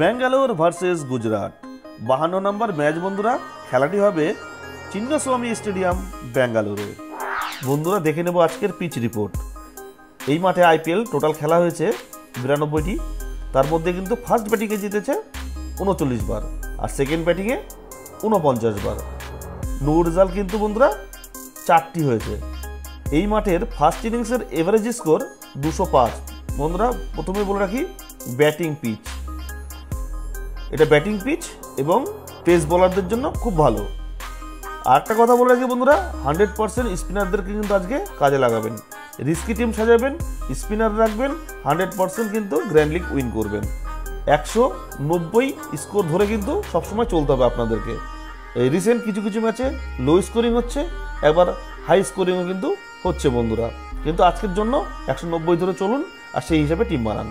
Bangalore versus Gujarat 52 নম্বর match বন্ধুরা। খেলাটি হবে চিন্নাস্বামী স্টেডিয়াম ব্যাঙ্গালোরে। বন্ধুরা দেখে নেব আজকের পিচ রিপোর্ট। এই মাঠে আইপিএল টোটাল খেলা হয়েছে 92টি, তার মধ্যে কিন্তু ফার্স্ট ব্যাটিংয়ে জিতেছে 39 বার আর সেকেন্ড ব্যাটিংয়ে 49 বার। নো রেজাল্ট কিন্তু বন্ধুরা 4টি হয়েছে। এই মাঠের ফার্স্ট ইনিংসের এভারেজ স্কোর 205। বন্ধুরা প্রথমে বলে রাখি ব্যাটিং পিচ, এটা ব্যাটিং পিচ এবং পেস বোলারদের জন্য খুব ভালো। আর একটা কথা বলে রাখি বন্ধুরা, 100% স্পিনারদেরকে কিন্তু আজকে কাজে লাগাবেন। রিস্কি টিম সাজাবেন, স্পিনার রাখবেন, 100% কিন্তু গ্র্যান্ড লিগ উইন করবেন। 190 স্কোর ধরে কিন্তু সবসময় চলতে হবে আপনাদেরকে। এই রিসেন্ট কিছু কিছু ম্যাচে লো স্কোরিং হচ্ছে, একবার হাই স্কোরিংও কিন্তু হচ্ছে বন্ধুরা, কিন্তু আজকের জন্য 190 ধরে চলুন আর সেই হিসাবে টিম বানান।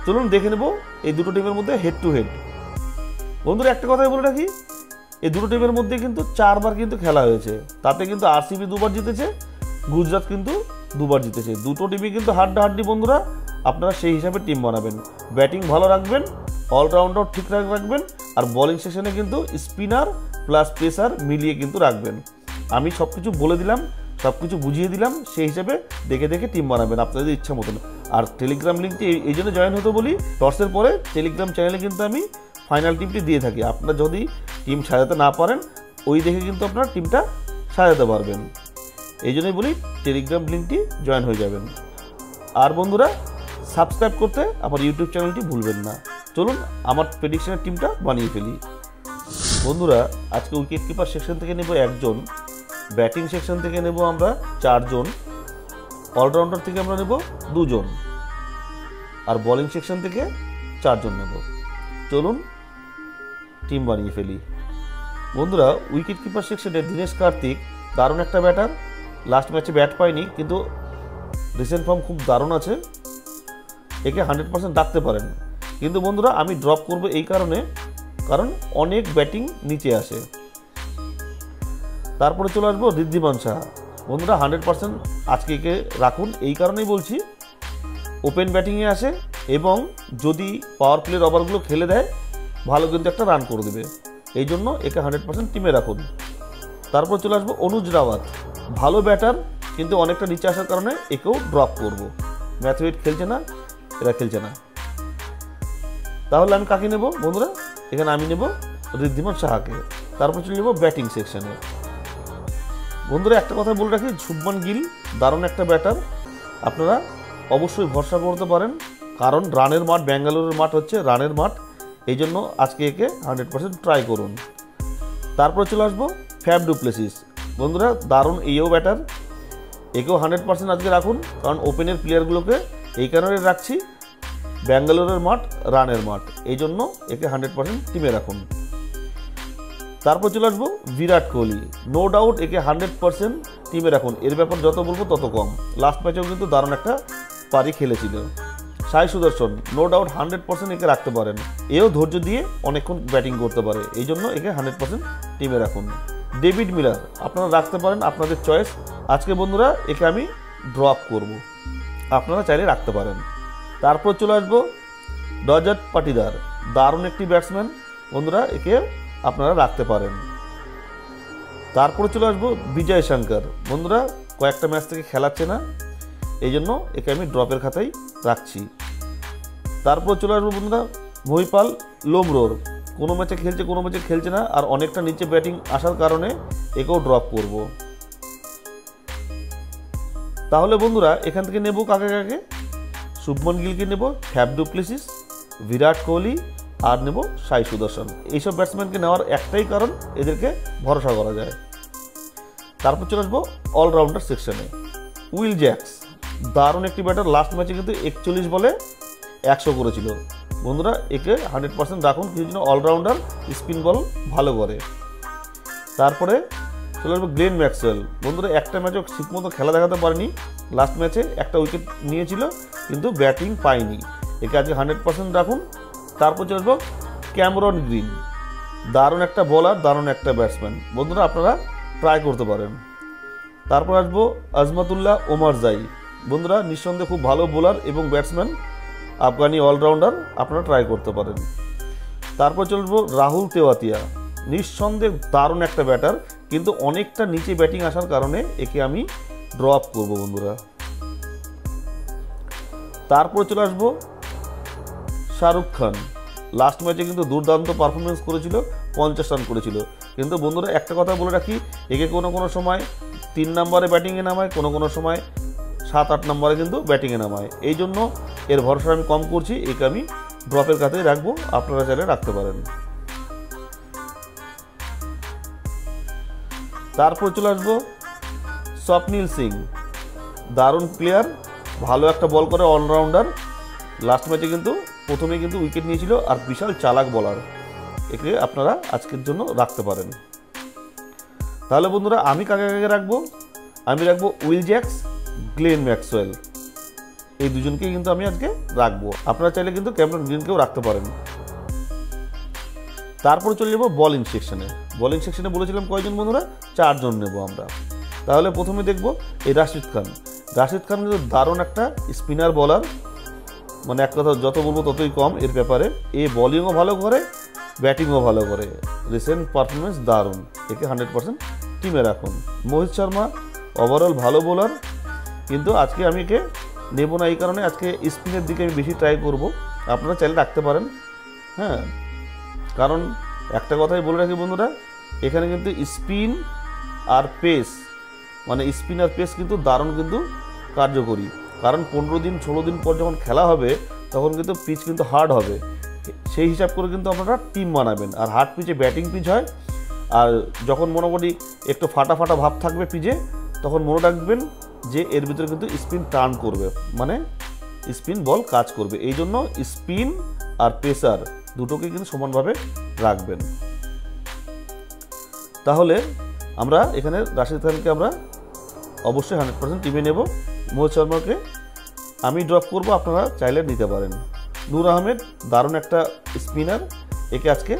চলুন দেখে নেব এই দুটো টিমের মধ্যে হেড টু হেড। বন্ধুরা একটা কথাই বলে রাখি, এই দুটো টিমের মধ্যে কিন্তু 4 বার কিন্তু খেলা হয়েছে, তাতে কিন্তু আরসিবি 2 বার জিতেছে, গুজরাট কিন্তু 2 বার জিতেছে। দুটো টিমই কিন্তু হাড্ডাহাড্ডি বন্ধুরা, আপনারা সেই হিসাবে টিম বানাবেন। ব্যাটিং ভালো রাখবেন, অলরাউন্ডার ঠিকঠাক রাখবেন, আর বোলিং সেশনে কিন্তু স্পিনার প্লাস পেসার মিলিয়ে কিন্তু রাখবেন। আমি সব কিছু বলে দিলাম, সব কিছু বুঝিয়ে দিলাম, সেই হিসাবে দেখে দেখে টিম বানাবেন আপনাদের ইচ্ছা মতন। আর টেলিগ্রাম লিঙ্কটি এই জন্য জয়েন হতে বলি, টসের পরে টেলিগ্রাম চ্যানেলে কিন্তু আমি ফাইনাল টিমটি দিয়ে থাকি। আপনারা যদি টিম সাজাতে না পারেন, ওই দেখে কিন্তু আপনারা টিমটা সাজাতে পারবেন। এই জন্যই বলি টেলিগ্রাম লিঙ্কটি জয়েন হয়ে যাবেন। আর বন্ধুরা সাবস্ক্রাইব করতে আমার ইউটিউব চ্যানেলটি ভুলবেন না। চলুন আমার প্রেডিকশনের টিমটা বানিয়ে ফেলি। বন্ধুরা আজকে উইকেট কিপার সেকশন থেকে নেব 1 জন, ব্যাটিং সেকশন থেকে নেব আমরা 4 জন, অলরাউন্ডার থেকে আমরা নেব 2 জন, আর বোলিং সেকশন থেকে 4 জন নেব। চলুন টিম বানিয়ে ফেলি। বন্ধুরা উইকেট কিপার সেকশনে দীনেশ কার্তিক দারুণ একটা ব্যাটার, লাস্ট ম্যাচে ব্যাট পায়নি কিন্তু রিসেন্ট ফর্ম খুব দারুণ আছে, একে 100% ডাকতে পারেন। কিন্তু বন্ধুরা আমি ড্রপ করব এই কারণ অনেক ব্যাটিং নিচে আসে। তারপরে চলে আসবো ঋদ্ধিমান সাহা। বন্ধুরা 100% আজকে একে রাখুন, এই কারণেই বলছি, ওপেন ব্যাটিংয়ে আসে এবং যদি পাওয়ার প্লের ওভারগুলো খেলে দেয় ভালো কিন্তু একটা রান করে দেবে, এই জন্য একে 100% টিমে রাখুন। তারপর চলে আসবো অনুজ রাওয়াত, ভালো ব্যাটার কিন্তু অনেকটা নিচে আসার কারণে একেও ড্রপ করব। ম্যাথওয়েট খেলছে না, এরা খেলছে না। তাহলে আমি কাকে নেব বন্ধুরা? এখানে আমি নেব ঋদ্ধিমান সাহাকে। তারপর চলে যাবো ব্যাটিং সেকশনে। বন্ধুরা একটা কথা বলে রাখি, শুভমান গিল দারুণ একটা ব্যাটার, আপনারা অবশ্যই ভরসা করতে পারেন, কারণ রানের মাঠ, ব্যাঙ্গালোরের মাঠ হচ্ছে রানের মাঠ, এই জন্য আজকে একে 100% ট্রাই করুন। তারপরে চলে আসবো ফ্যাব ডু প্লেসিস। বন্ধুরা দারুণ এইও ব্যাটার, একেও 100% আজকে রাখুন, কারণ ওপেনের প্লেয়ারগুলোকে এই কারণে রাখছি, ব্যাঙ্গালোরের মাঠ রানের মাঠ, এই জন্য একে 100% টিমে রাখুন। তারপর চলে আসবো বিরাট কোহলি, নো ডাউট একে 100% টিমে রাখুন, এর ব্যাপার যত বলবো তত কম। লাস্ট ম্যাচেও কিন্তু দারুণ একটা পারি খেলেছিল। সাই সুদর্শন নো ডাউট 100% একে রাখতে পারেন, এও ধৈর্য দিয়ে অনেকক্ষণ ব্যাটিং করতে পারে, এই জন্য একে 100% টিমে রাখুন। ডেভিড মিলার আপনারা রাখতে পারেন, আপনাদের চয়েস। আজকে বন্ধুরা একে আমি ড্রপ করব, আপনারা চাইলে রাখতে পারেন। তারপর চলে আসবো রজত পাটিদার, দারুণ একটি ব্যাটসম্যান, বন্ধুরা একে আপনারা রাখতে পারেন। তারপরে চলে আসবো বিজয় শঙ্কর, বন্ধুরা কয়েকটা ম্যাচ থেকে খেলাচ্ছে না, এই জন্য একে আমি ড্রপের খাতায় রাখছি। তারপর চলে আসবো বন্ধুরা মহিপাল লোমরোর, কোনো ম্যাচে খেলছে কোনো ম্যাচে খেলছে না, আর অনেকটা নিচে ব্যাটিং আসার কারণে একেও ড্রপ করব। তাহলে বন্ধুরা এখান থেকে নেব কাকে কাকে? শুভমান গিলকে নেব, fab du Plessis, Virat Kohli, আর নেব সাই সুদর্শন। এইসব ব্যাটসম্যানকে নেওয়ার একটাই কারণ, এদেরকে ভরসা করা যায়। তারপর চলে আসবো অলরাউন্ডার সেকশনে। উইল জ্যাক্স দারুণ একটি ব্যাটার, লাস্ট ম্যাচে কিন্তু 41 বলে 100 করেছিল। বন্ধুরা একে 100% রাখুন, কিছু জন্য অলরাউন্ডার, স্পিন বল ভালো করে। তারপরে চলে আসবো গ্লেন ম্যাক্সওয়েল। বন্ধুরা একটা ম্যাচও ঠিকমতো খেলা দেখাতে পারেনি, লাস্ট ম্যাচে একটা উইকেট নিয়েছিল কিন্তু ব্যাটিং পায়নি, একে আজকে 100% রাখুন। তারপর চলে আসবো ক্যামেরন গ্রিন, দারুণ একটা বোলার, দারুণ একটা ব্যাটসম্যান, বন্ধুরা আপনারা ট্রাই করতে পারেন। তারপর আসবো আজমাতুল্লাহ ওমারজাই, বন্ধুরা নিঃসন্দেহে খুব ভালো বোলার এবং ব্যাটসম্যান, আফগানি অলরাউন্ডার, আপনারা ট্রাই করতে পারেন। তারপর চলবো রাহুল তেওয়াতিয়া। নিঃসন্দেহে দারুণ একটা ব্যাটার, কিন্তু অনেকটা নিচে ব্যাটিং আসার কারণে একে আমি ড্রপ করব বন্ধুরা। তারপর চলে আসবো শাহরুখ খান। লাস্ট ম্যাচে কিন্তু দুর্দান্ত পারফরমেন্স করেছিল, 50 রান করেছিল। কিন্তু বন্ধুরা একটা কথা বলে রাখি, একে কোনো সময় 3 নম্বরে ব্যাটিংয়ে নামায়, কোনো সময় 7-8 নম্বরে কিন্তু ব্যাটিংয়ে নামায়। এই জন্য এর ভরসা আমি কম করছি, একে আমি ড্রপের কাছেই রাখবো, আপনারা চাইলে রাখতে পারেন। তারপর চলে আসবো স্বপ্নীল সিং। দারুণ প্লেয়ার, ভালো একটা বল করে, অলরাউন্ডার। লাস্ট ম্যাচে কিন্তু প্রথমে কিন্তু উইকেট নিয়েছিল, আর বিশাল চালাক বলার। একে আপনারা আজকের জন্য রাখতে পারেন। তাহলে বন্ধুরা আমি কাকে কাকে রাখবো? আমি রাখবো উইল জ্যাক্স, গ্লেন ম্যাক্সওয়েল, এই দুজনকেই কিন্তু আমি আজকে রাখবো। আপনারা চাইলে কিন্তু ক্যামেরন গ্রিনকেও রাখতে পারেন। তারপর চলে যাবো বোলিং সেকশনে। বোলিং সেকশনে বলেছিলাম কয়জন বন্ধুরা? 4 জন নেব আমরা। তাহলে প্রথমে দেখব এই রাশিদ খান। রাশিদ খান কিন্তু দারুণ একটা স্পিনার বলার, মানে এক কথা যত বলবো ততই কম এর ব্যাপারে। এ বোলিংও ভালো করে, ব্যাটিংও ভালো করে, রিসেন্ট পারফরমেন্স দারুণ। একে 100% টিমে রাখুন। মোহিত শর্মা ওভারঅল ভালো বোলার, কিন্তু আজকে আমি একে নেব না, এই কারণে আজকে স্পিনের দিকে আমি বেশি ট্রাই করব। আপনারা চাইলে রাখতে পারেন, হ্যাঁ। কারণ একটা কথাই বলে রাখি বন্ধুরা, এখানে কিন্তু স্পিন আর পেস, মানে স্পিন আর পেস কিন্তু দারুণ কিন্তু কার্যকরী। কারণ 15-16 দিন পর যখন খেলা হবে তখন কিন্তু পিচ কিন্তু হার্ড হবে, সেই হিসাব করে কিন্তু আপনারা টিম বানাবেন। আর হার্ড পিচে ব্যাটিং পিচ হয়, আর যখন মোটামুটি একটু ফাটা ফাটা ভাব থাকবে পিচে, তখন মনে রাখবেন যে এর ভিতরে কিন্তু স্পিন টার্ন করবে, মানে স্পিন বল কাজ করবে। এই জন্য স্পিন আর পেসার দুটোকে কিন্তু সমানভাবে রাখবেন। তাহলে আমরা এখানে রাশিদ খানকে আমরা অবশ্যই 100% টিমে নেব। মোহিত শর্মাকে আমি ড্রপ করব, আপনারা চাইলে নিতে পারেন। নূর আহমেদ দারুণ একটা স্পিনার, একে আজকে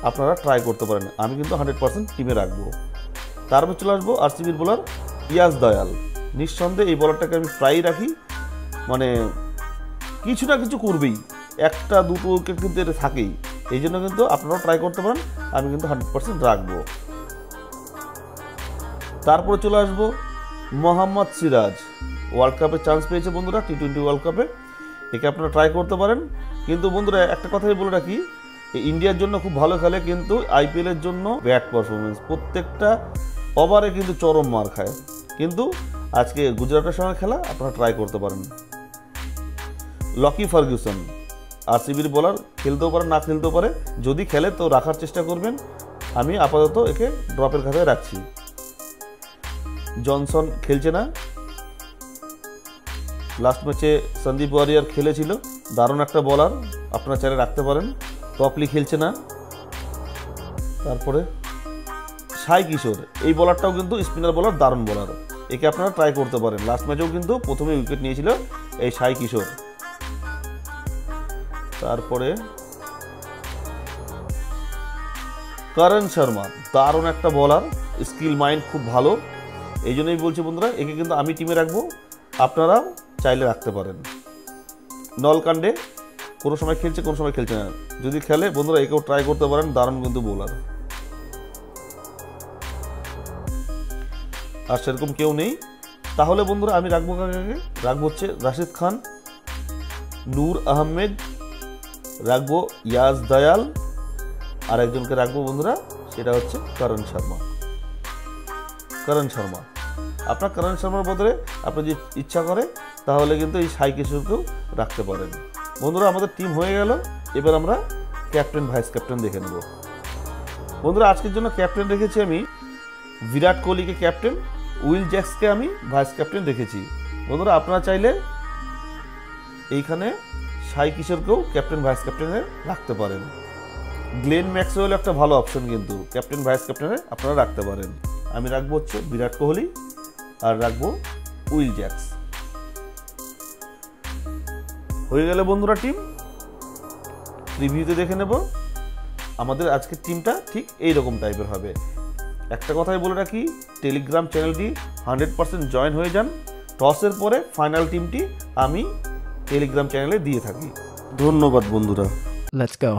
আপনারা ট্রাই করতে পারেন। আমি কিন্তু 100% টিমে রাখবো। তারপর চলে আসবো আরসিবির বোলার ইয়াজ দয়াল। নিঃসন্দেহে এই বলারটাকে আমি প্রায়ই রাখি, মানে কিছু না কিছু করবেই, 1-2 উইকেট কিন্তু এটা থাকেই। এই জন্য কিন্তু আপনারাও ট্রাই করতে পারেন, আমি কিন্তু 100% রাখবো। তারপরে চলে আসবো মোহাম্মদ সিরাজ। ওয়ার্ল্ড কাপে চান্স পেয়েছে বন্ধুরা, T20 ওয়ার্ল্ড কাপে, একে আপনারা ট্রাই করতে পারেন। কিন্তু বন্ধুরা একটা কথাই বলে রাখি, ইন্ডিয়ার জন্য খুব ভালো খেলে, কিন্তু আইপিএলের জন্য ব্যাড পারফরমেন্স, প্রত্যেকটা ওভারে কিন্তু চরম মার খায়। কিন্তু আজকে গুজরাটের সঙ্গে খেলা, আপনারা ট্রাই করতে পারেন। লকি ফার্গুসন আরসিবির বোলার, খেলতেও পারে না খেলতেও পারে, যদি খেলে তো রাখার চেষ্টা করবেন। আমি আপাতত একে ড্রপের খাতায় রাখছি। জনসন খেলছে না, লাস্ট ম্যাচে সন্দীপ ওয়ারিয়ার খেলেছিল, দারুণ একটা বলার, আপনারা চাইলে রাখতে পারেন। টপলি খেলছে না। তারপরে সাই কিশোর, এই বলারটাও কিন্তু স্পিনার বলার, দারুণ বলার, একে আপনারা ট্রাই করতে পারেন। লাস্ট ম্যাচেও কিন্তু প্রথমে উইকেট নিয়েছিল এই সাই কিশোর। তারপরে করণ শর্মা, দারুণ একটা বলার, স্কিল মাইন্ড খুব ভালো। এই জন্যই বলছি বন্ধুরা, একে কিন্তু আমি টিমে রাখবো, আপনারা চাইলে রাখতে পারেন। নলকাণ্ডে কোনো সময় খেলছে, কোনো সময় খেলছে না, যদি খেলে বন্ধুরা একেও ট্রাই করতে পারেন, দারুণ কিন্তু বোলার। আর সেরকম কেউ নেই। তাহলে বন্ধুরা আমি রাখবো কাকে? রাখবো হচ্ছে রাশিদ খান, নূর আহমেদ, রাখবো ইয়াজ দয়াল, আর একজনকে রাখবো বন্ধুরা, সেটা হচ্ছে করণ শর্মা। করণ শর্মা, আপনার করণ শর্মার বদলে আপনি যদি ইচ্ছা করে তাহলে কিন্তু এই সাই কিশোরকেও রাখতে পারেন। বন্ধুরা আমাদের টিম হয়ে গেল, এবার আমরা ক্যাপ্টেন ভাইস ক্যাপ্টেন দেখে নেব। বন্ধুরা আজকের জন্য ক্যাপ্টেন রেখেছি আমি বিরাট কোহলিকে ক্যাপ্টেন, উইল জ্যাক্সকে আমি ভাইস ক্যাপ্টেন রেখেছি। বন্ধুরা আপনারা চাইলে এইখানে সাই কিশোরকেও ক্যাপ্টেন ভাইস ক্যাপ্টেনে রাখতে পারেন। গ্লেন ম্যাক্সওয়েল একটা ভালো অপশন, কিন্তু ক্যাপ্টেন ভাইস ক্যাপ্টেনে আপনারা রাখতে পারেন। আমি রাখবো হচ্ছে বিরাট কোহলি, আর রাখবো উইল জ্যাক্স। হয়ে গেলে বন্ধুরা টিম রিভিউতে দেখে নেব। আমাদের আজকের টিমটা ঠিক এইরকম টাইপের হবে। একটা কথাই বলে রাখি, টেলিগ্রাম চ্যানেলটি 100% জয়েন হয়ে যান। টসের পরে ফাইনাল টিমটি আমি টেলিগ্রাম চ্যানেলে দিয়ে থাকি। ধন্যবাদ বন্ধুরা। Let's go.